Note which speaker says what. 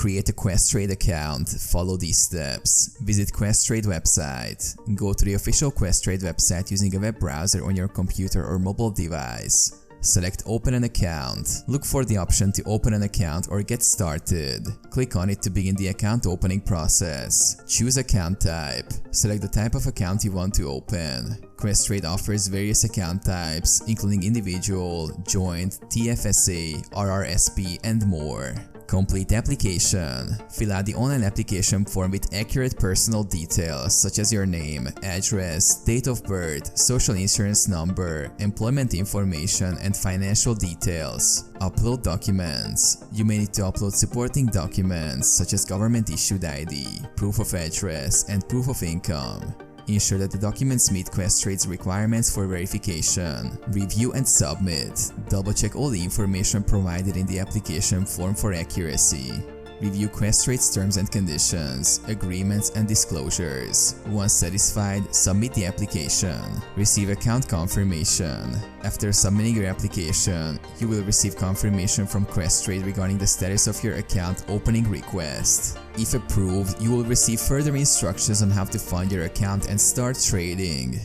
Speaker 1: create a Questrade account, follow these steps. Visit Questrade website. Go to the official Questrade website using a web browser on your computer or mobile device. Select Open an account. Look for the option to open an account or get started. Click on it to begin the account opening process. Choose account type. Select the type of account you want to open. Questrade offers various account types, including individual, joint, TFSA, RRSP, and more. Complete application. Fill out the online application form with accurate personal details such as your name, address, date of birth, social insurance number, employment information, and financial details. Upload documents. You may need to upload supporting documents such as government-issued ID, proof of address, and proof of income. Ensure that the documents meet Questrade's requirements for verification. Review and submit. Double-check all the information provided in the application form for accuracy. Review Questrade's terms and conditions, agreements, and disclosures. Once satisfied, submit the application. Receive account confirmation. After submitting your application, you will receive confirmation from Questrade regarding the status of your account opening request. If approved, you will receive further instructions on how to fund your account and start trading.